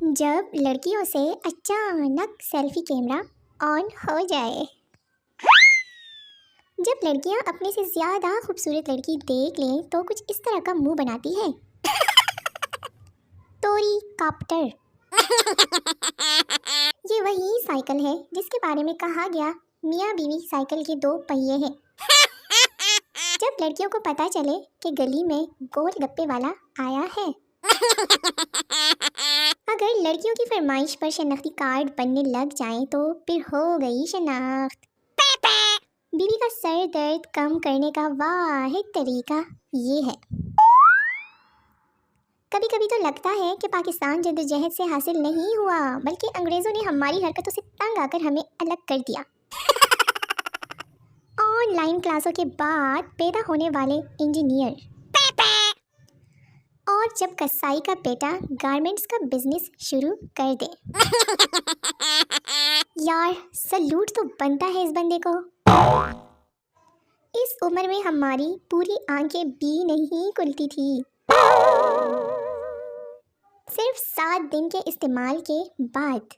जब लड़कियों से अचानक सेल्फी कैमरा ऑन हो जाए। जब लड़कियां अपने से ज़्यादा खूबसूरत लड़की देख लें तो कुछ इस तरह का मुंह बनाती है। टोरी कॉप्टर। ये वही साइकिल है जिसके बारे में कहा गया मियाँ बीवी साइकिल के दो पहिए हैं। जब लड़कियों को पता चले कि गली में गोलगप्पे वाला आया है। अगर लड़कियों की फरमाइश पर शनाख्ती कार्ड बनने लग जाएं तो फिर हो गई शनाख्त। बीवी का सर दर्द कम करने का वाहिद तरीका ये है। कभी कभी तो लगता है कि पाकिस्तान जद्दोजहद से हासिल नहीं हुआ बल्कि अंग्रेज़ों ने हमारी हरकतों से तंग आकर हमें अलग कर दिया। ऑनलाइन क्लासों के बाद पैदा होने वाले इंजीनियर और जब कसाई का बेटा गारमेंट्स का बिजनेस शुरू कर दे। यार सलूट तो बनता है इस बंदे को। इस उम्र में हमारी पूरी आंखें भी नहीं खुलती थी। सिर्फ 7 दिन के इस्तेमाल के बाद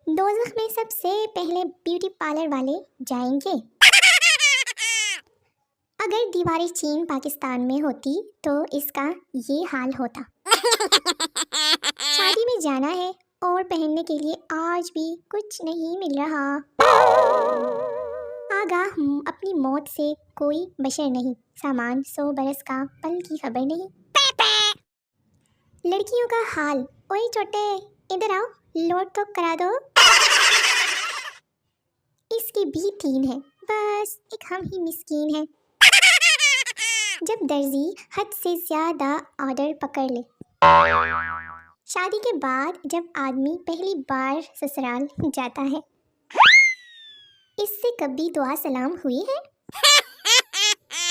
दोज़ख में सबसे पहले ब्यूटी पार्लर वाले जाएंगे। अगर दीवारें चीन पाकिस्तान में होती तो इसका ये हाल होता। शादी में जाना है और पहनने के लिए आज भी कुछ नहीं मिल रहा। आगाह हूँ अपनी मौत से कोई बशर नहीं, सामान 100 बरस का पल की खबर नहीं। लड़कियों का हाल, ओए छोटे इधर आओ लोड तो करा दो। इसकी भी 3 है, बस एक हम ही मिस्कीन है। जब दर्जी हद से ज़्यादा ऑर्डर पकड़ ले। शादी के बाद जब आदमी पहली बार ससुराल जाता है, इससे कभी दुआ सलाम हुई है?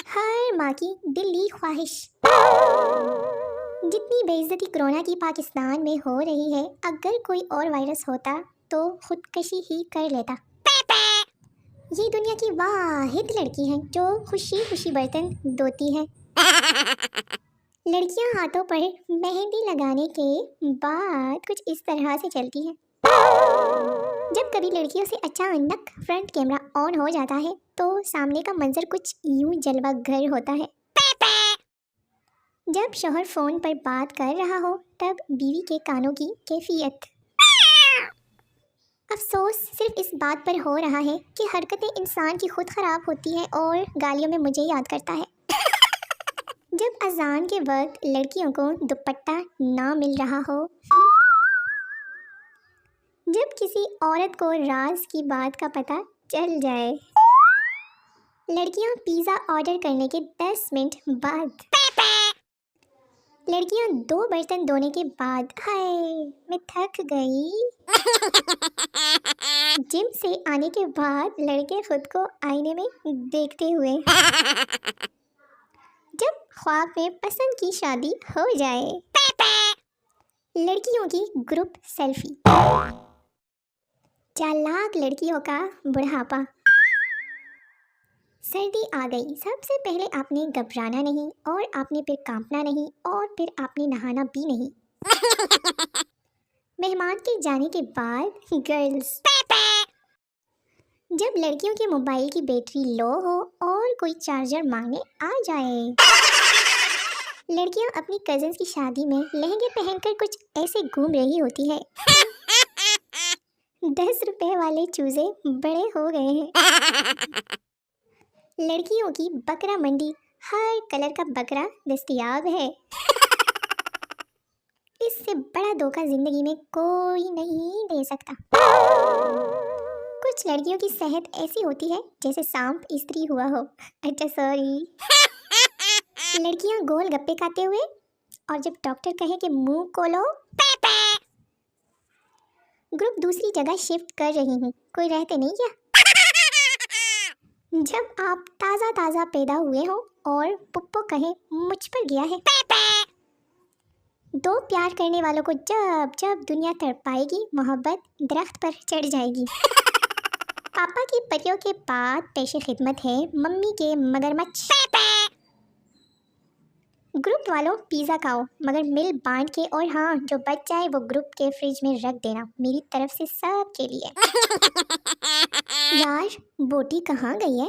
हर माँ की दिली ख्वाहिश। जितनी बेइज्जती कोरोना की पाकिस्तान में हो रही है, अगर कोई और वायरस होता तो खुदकशी ही कर लेता। ये दुनिया की वाहिद लड़की है जो खुशी खुशी बर्तन धोती है। लड़कियां हाथों पर मेहंदी लगाने के बाद कुछ इस तरह से चलती हैं। जब कभी लड़कियों से अचानक फ्रंट कैमरा ऑन हो जाता है तो सामने का मंजर कुछ यूं जलवा घर होता है। जब शौहर फ़ोन पर बात कर रहा हो तब बीवी के कानों की कैफियत। अफसोस सिर्फ इस बात पर हो रहा है कि हरकतें इंसान की खुद ख़राब होती हैं और गालियों में मुझे याद करता है। जब अजान के वक्त लड़कियों को दुपट्टा ना मिल रहा हो। जब किसी औरत को राज की बात का पता चल जाए। लड़कियां पिज़्ज़ा ऑर्डर करने के 10 मिनट बाद। लड़कियां 2 बर्तन धोने के बाद, हाय मैं थक गई। जिम से आने के बाद लड़के खुद को आईने में देखते हुए। जब ख्वाब में पसंद की शादी हो जाए। लड़कियों की ग्रुप सेल्फी। चालाक लड़कियों का बुढ़ापा। सर्दी आ गई, सबसे पहले आपने घबराना नहीं और आपने फिर कांपना नहीं और फिर आपने नहाना भी नहीं। मेहमान के जाने के बाद गर्ल्स। जब लड़कियों के मोबाइल की बैटरी लो हो और कोई चार्जर मांगने आ जाए। लड़कियां अपनी कजिन्स की शादी में लहंगे पहनकर कुछ ऐसे घूम रही होती है। 10 रुपए वाले चूजे बड़े हो गए हैं। लड़कियों की बकरा मंडी, हर कलर का बकरा दस्तयाब है। इससे बड़ा धोखा जिंदगी में कोई नहीं दे सकता। कुछ लड़कियों की सेहत ऐसी होती है जैसे सांप स्त्री हुआ हो। अच्छा सॉरी। लड़कियां गोल गप्पे खाते हुए और जब डॉक्टर कहे कि मुंह खोलो। ग्रुप दूसरी जगह शिफ्ट कर रही हूँ, कोई रहते नहीं क्या? जब आप ताज़ा पैदा हुए हो और पुप्पो कहे मुझ पर गया है। 2 प्यार करने वालों को जब जब दुनिया तड़पाएगी, मोहब्बत दरख्त पर चढ़ जाएगी। पापा की परियों के बाद पेशे खिदमत है मम्मी के मगरमच्छ। ग्रुप वालों पिज़्ज़ा खाओ मगर मिल बांट के, और हाँ जो बच जाए वो ग्रुप के फ्रिज में रख देना, मेरी तरफ से सब के लिए। यार बोटी कहाँ गई है?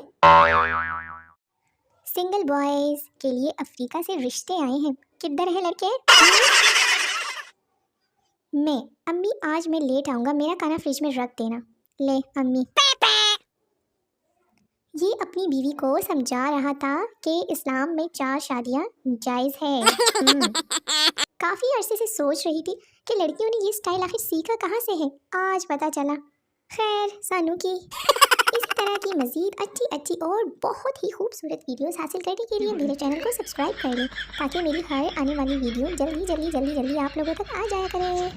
सिंगल बॉयज के लिए अफ्रीका से रिश्ते आए हैं, किधर है लड़के? मैं अम्मी आज मैं लेट आऊँगा, मेरा खाना फ्रिज में रख देना। ले अम्मी। ये अपनी बीवी को समझा रहा था कि इस्लाम में 4 शादियाँ जायज़ है। काफ़ी अरसे से सोच रही थी कि लड़कियों ने ये स्टाइल आखिर सीखा कहाँ से है, आज पता चला। खैर सानू की। इसी तरह की मज़ीद अच्छी और बहुत ही खूबसूरत वीडियोस हासिल करने के लिए मेरे चैनल को सब्सक्राइब कर लें, ताकि मेरी हर आने वाली वीडियो जल्दी आप लोगों तक आ जाया करे।